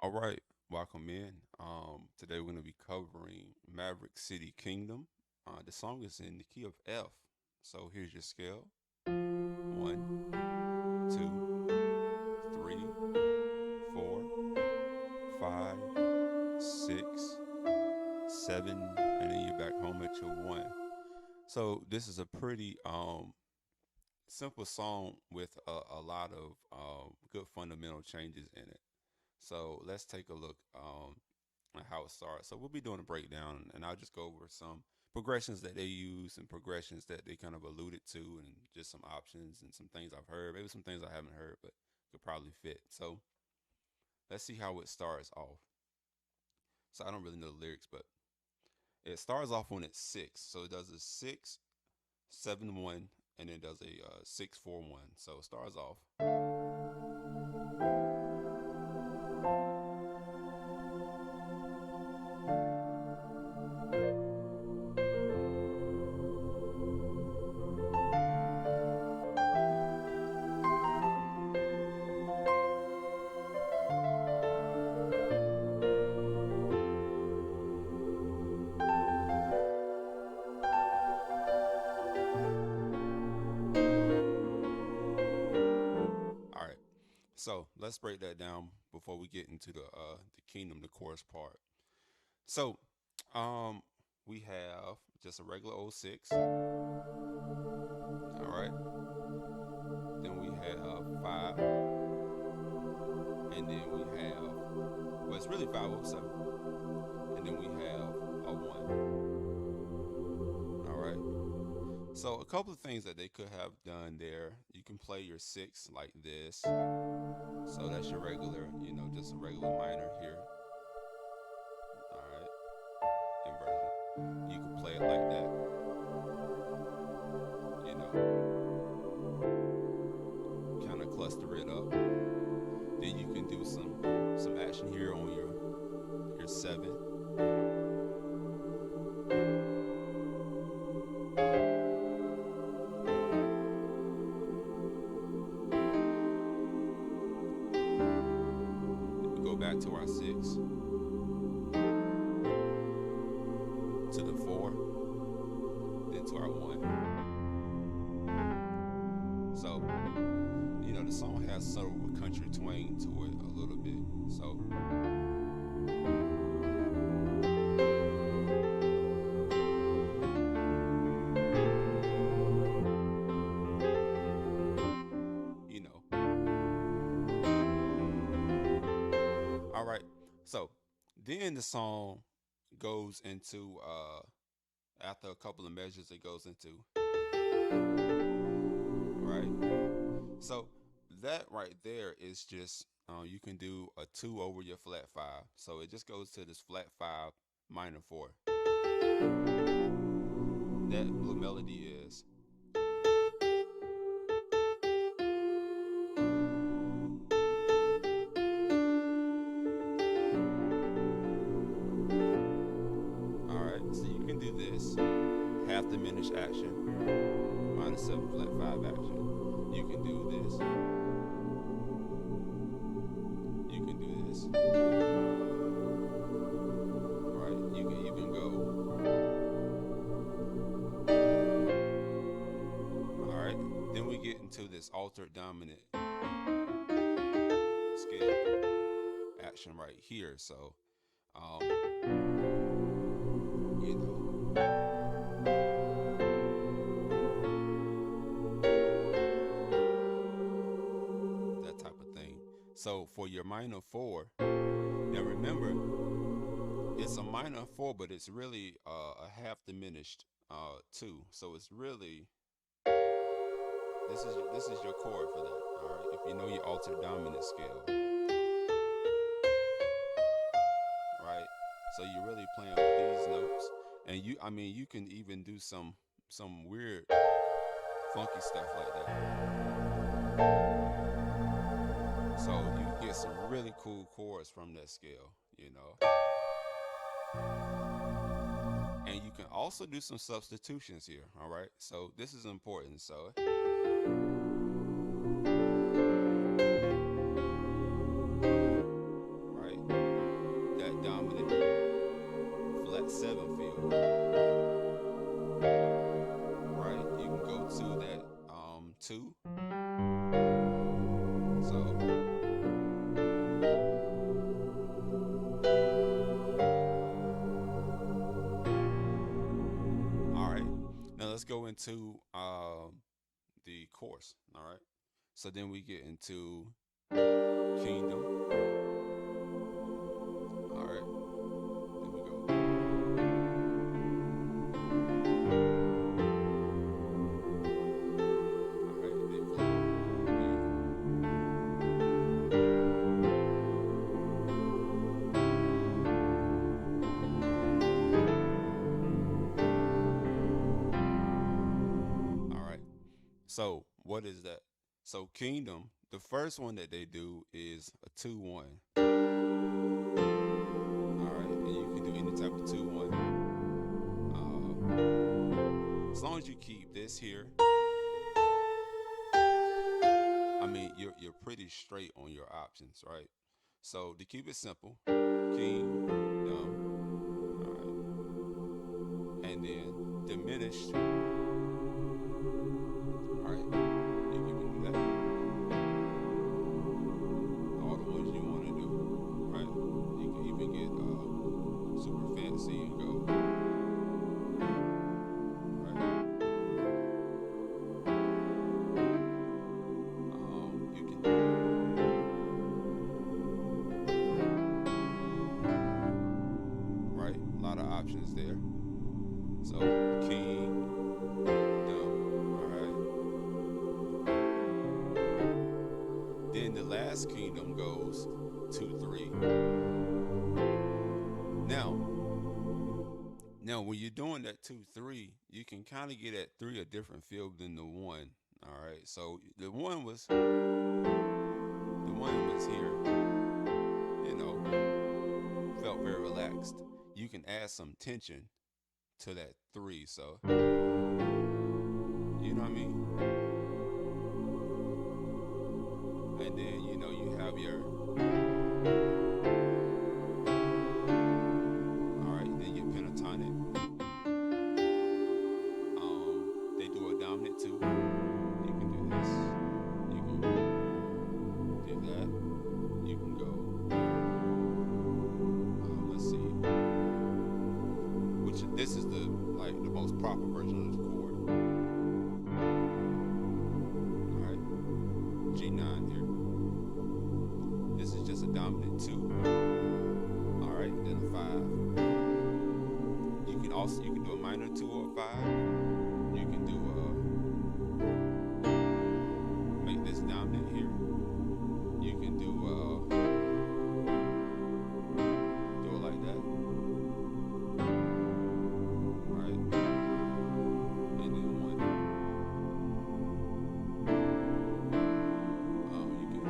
All right, welcome in. Today we're going to be covering Maverick City Kingdom. The song is in the key of F. So here's your scale: one, two, three, four, five, six, seven, and then you're back home at your one. So this is a pretty simple song with a lot of good fundamental changes in it. So let's take a look at how it starts. So we'll be doing a breakdown, and I'll just go over some progressions that they use and progressions that they kind of alluded to, and just some options and some things I've heard. Maybe some things I haven't heard, but could probably fit. So let's see how it starts off. So I don't really know the lyrics, but it starts off when it's six. So it does a 6-7-1, and then does a 6-4-1. So it starts off. All right. So let's break that down before we get into the kingdom, the chorus part. So um we have just a regular old six. All right. Then we have five, and then we have well, it's really 507, and then we have a one. All right. So a couple of things that they could have done there. You can play your six like this. So that's your regular, just a regular minor here. All right, inversion. You can play it like that. Kind of cluster it up. Then you can do some action here on your seven. We go back to our six, to the four, then to our one. So, the song has sort of a country twang to it a little bit. So, you know. All right. So, then the song goes into after a couple of measures, it goes into right. So that right there is just you can do a two over your flat five. So it just goes to this flat five minor four. That little melody is. All right, so you can do this half diminished action, minor seven flat five action. You can do this. You can do this. All right, you can even go. All right, then we get into this altered dominant scale action right here. So, you know, that type of thing. So for your minor four, now remember, it's a minor four, but it's really a half diminished two. So it's really this is your chord for that. All right, if you know your altered dominant scale, right? So you're really playing with these notes, and you can even do some weird, funky stuff like that. So you get some really cool chords from that scale. And you can also do some substitutions here, all right? So this is important. So right? let's go into the course. All right. So then we get into kingdom. All right. Then we go. All right. Then glory. All right. So what is that? So kingdom, the first one that they do is a 2-1. All right, and you can do any type of 2-1. As long as you keep this here, I mean you're pretty straight on your options, right? So to keep it simple, kingdom, all right, and then diminished. All right, you can do that. All the ones you want to do, right? You can even get super fancy and go, right? You can, right? A lot of options there. So king. Then the last kingdom goes 2-3. Now when you're doing that 2-3, you can kind of get at 3 a different feel than the 1. All right. So the one was here, felt very relaxed. You can add some tension to that 3. So you know what I mean? And then you have your all right, then your pentatonic. They do a dominant 2. You can do this. You can do that. You can go. Let's see. This is the most proper version of the chord. All right, G9 here. This is just a dominant 2. All right, then a 5. You can do a minor 2 or a 5. You can do make this dominant here. You can do it like that. All right, and then 1. You can.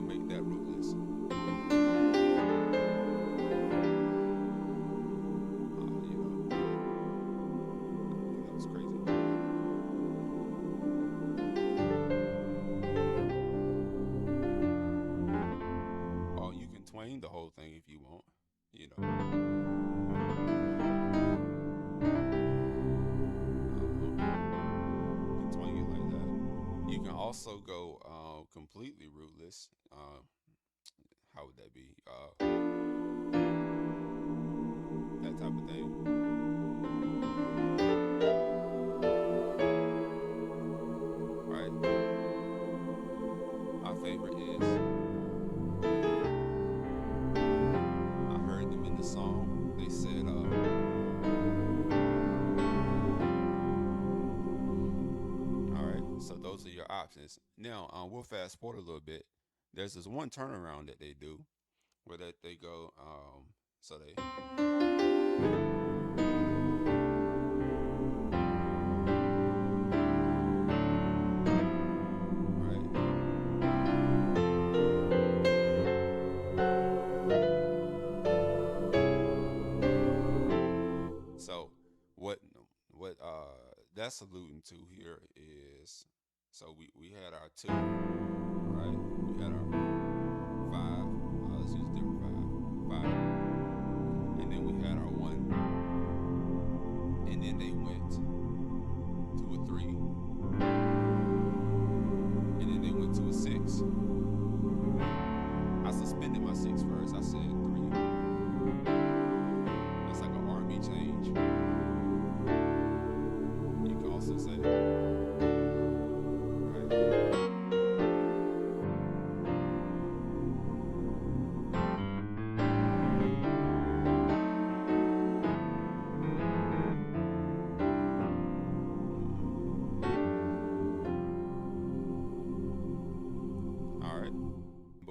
Make that rootless. That was crazy. Oh, you can twang the whole thing if you want, You can twang it like that. You can also go completely rootless. How would that be? That type of thing. Right? My favorite is, I heard them in the song. They said, all right, so those are your options. Now, we'll fast forward a little bit. There's this one turnaround that they do where they go, so they. So what that's alluding to here is, so we had our 2, right? We had our 5. Let's use a different 5, and then we had our 1, and then they went to a 3, and then they went to a 6. I suspended my 6 first. I said,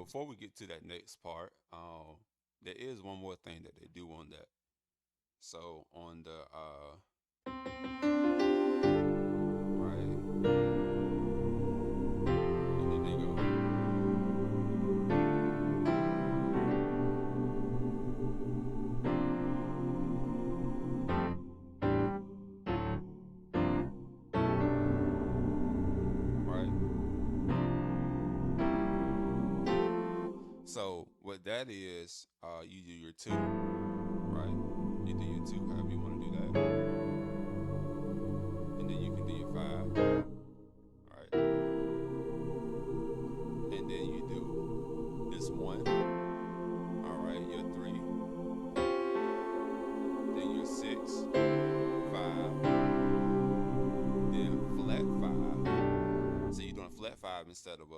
before we get to that next part, there is one more thing that they do on that. So on the right, and then they go right. So what that is, you do your two, right? You do your two, however you want to do that, and then you can do your five, right? And then you do this one, all right, your three, then your six, five, then flat five. So you're doing a flat five instead of a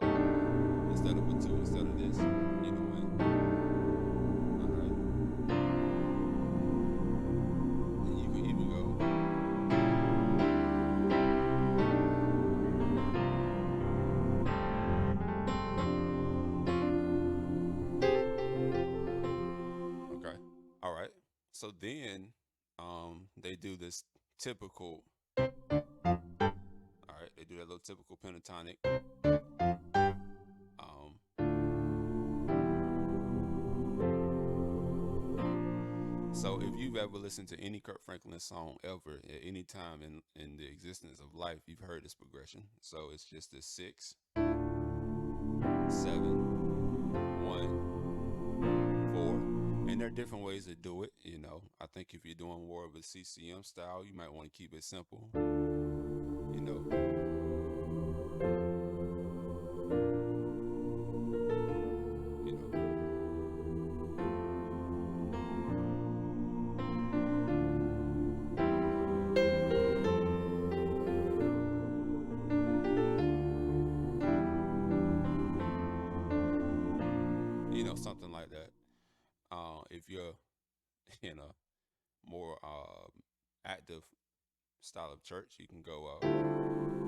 two, instead of this. You doing, all right. And you can even go. Okay. All right. So then they do this typical, all right, they do that little typical pentatonic. So if you've ever listened to any Kirk Franklin song ever at any time in the existence of life, you've heard this progression. So it's just a 6, 7, 1, 4. And there are different ways to do it. You know, I think if you're doing more of a CCM style, you might want to keep it simple. You know. Something like that. If you're in a more active style of church, you can go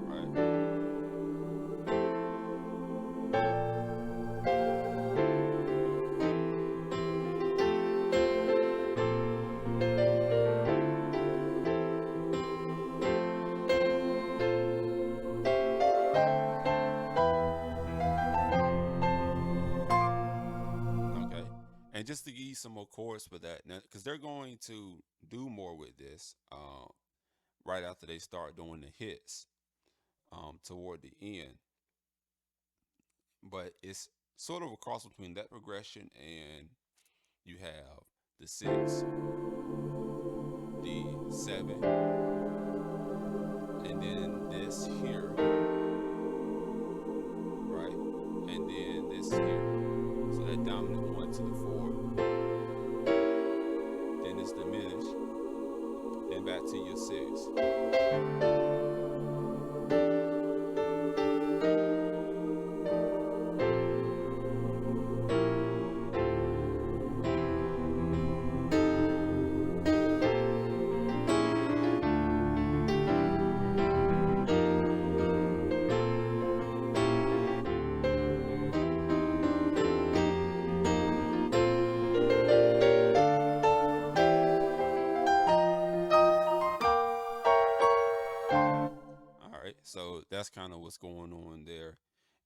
right. And just to give you some more chords for that, because they're going to do more with this right after they start doing the hits toward the end. But it's sort of a cross between that progression and you have the 6, the 7, and then this here, right? And then this here. So that dominant 1 to the 4. Then it's diminished. Then back to your 6. So that's kind of what's going on there.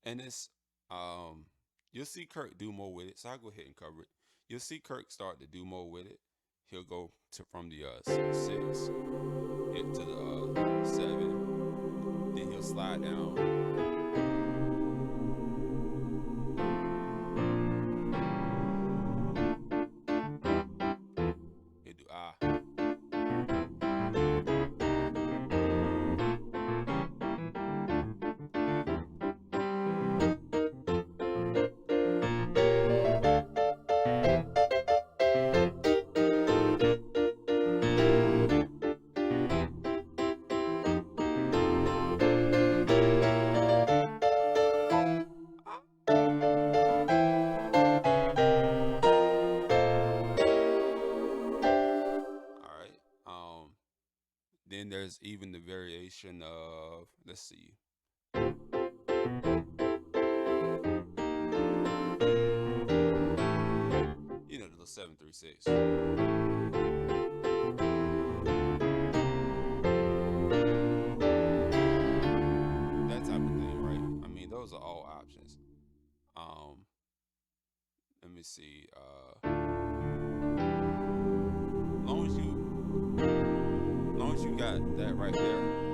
And it's you'll see Kirk do more with it. So I'll go ahead and cover it. You'll see Kirk start to do more with it. He'll go from the 6 hit to the 7. Then he'll slide down. He'll do Then there's even the variation of, let's see. 6. That type of thing, right? I mean, those are all options. Um, Let me see. Long as you got that right there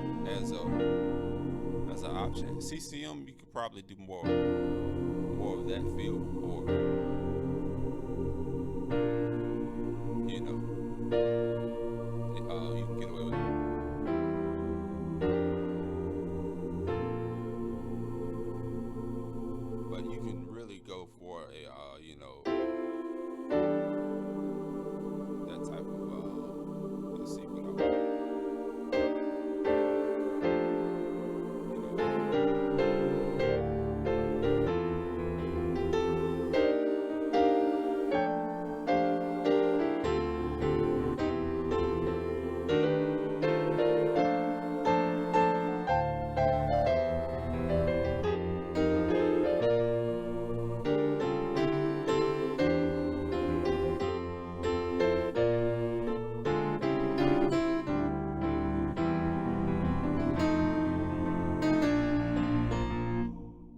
as an option. CCM, you could probably do more of that feel, or you know, you can get away with it. But you can really go for a that type of let's see what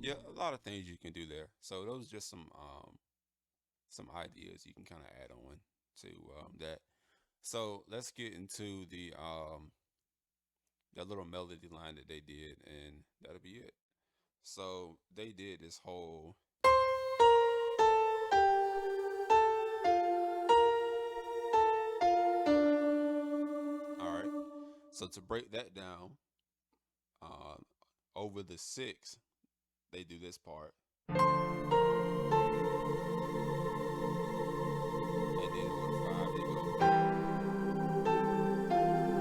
yeah, a lot of things you can do there. So those are just some ideas you can kind of add on to that. So let's get into the that little melody line that they did, and that'll be it. So they did this whole. All right. So to break that down, uh, over the 6, they do this part, and then over the 5, they go,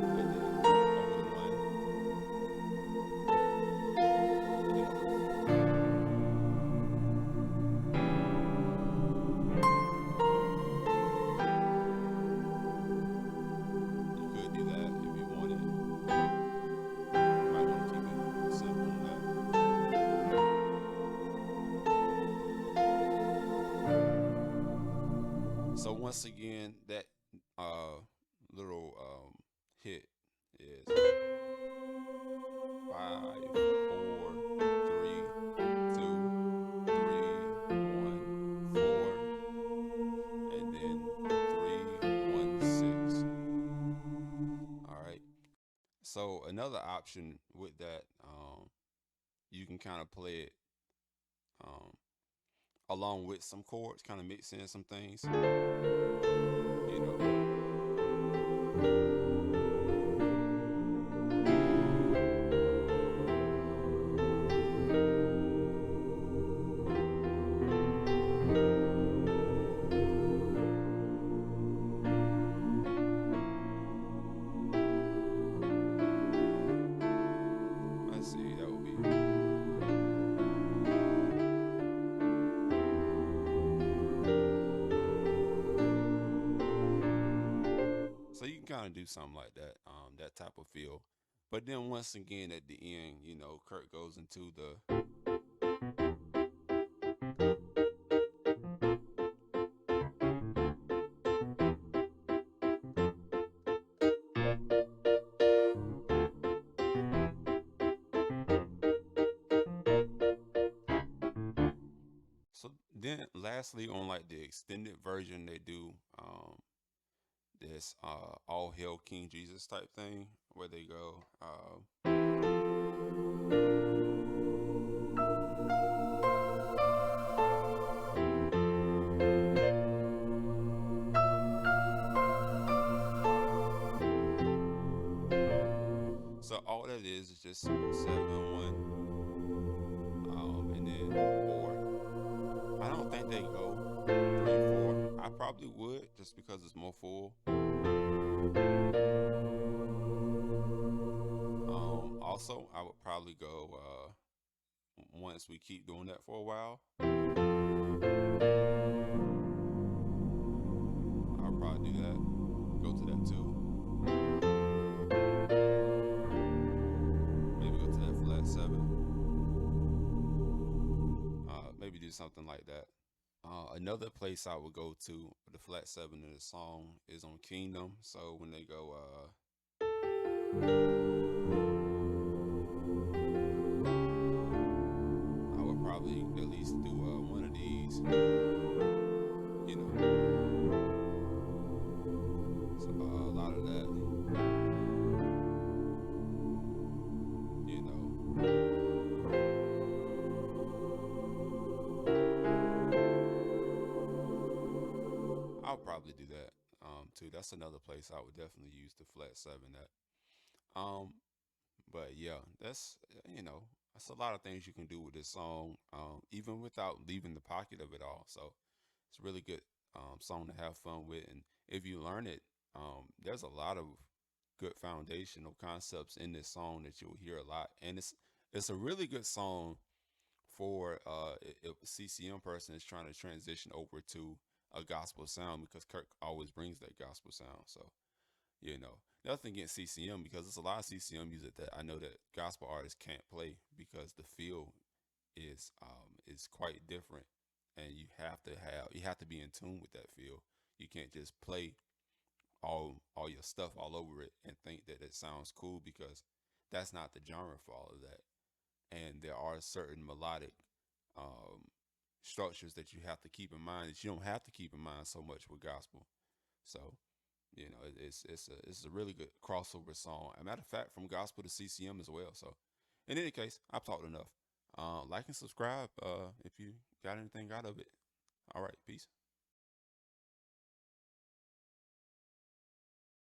and then over the 1, and then over the 4. You could do that if you wanted. You might want to keep it simple on that. So once again, that little hit is 5, 4, 3, 2, 3, 1, 4, and then 3, 1, 6. All right. So another option with that, you can kind of play it um, along with some chords, kind of mix in some things. You know. Let's see, that would be. So you can kind of do something like that, that type of feel. But then once again at the end, Kirk goes into the. So then lastly on like the extended version, they do this all hail King Jesus type thing where they go so all that is just 7 1 and then 4. I don't think they go 3 4. I probably would just because it's more full. Also, I would probably go once we keep doing that for a while. I'll probably do that. Go to that too. Maybe go to that flat 7. Maybe do something like that. Another place I would go to with the flat seven in the song is on Kingdom. So when they go, I would probably at least do one of these. You know, so a lot of that. You I'll probably do that too. That's another place I would definitely use the flat seven at. Um, but yeah, that's that's a lot of things you can do with this song, even without leaving the pocket of it all. So it's a really good song to have fun with, and if you learn it, there's a lot of good foundational concepts in this song that you'll hear a lot, and it's a really good song for if a CCM person is trying to transition over to a gospel sound because Kirk always brings that gospel sound. So nothing against CCM because there's a lot of CCM music that I know that gospel artists can't play because the feel is quite different, and you have to be in tune with that feel. You can't just play all your stuff all over it and think that it sounds cool because that's not the genre for all of that. And there are certain melodic um, structures that you have to keep in mind that you don't have to keep in mind so much with gospel. So it's a really good crossover song. As a matter of fact, from gospel to CCM as well. So in any case, I've talked enough. Like and subscribe if you got anything out of it. All right, peace.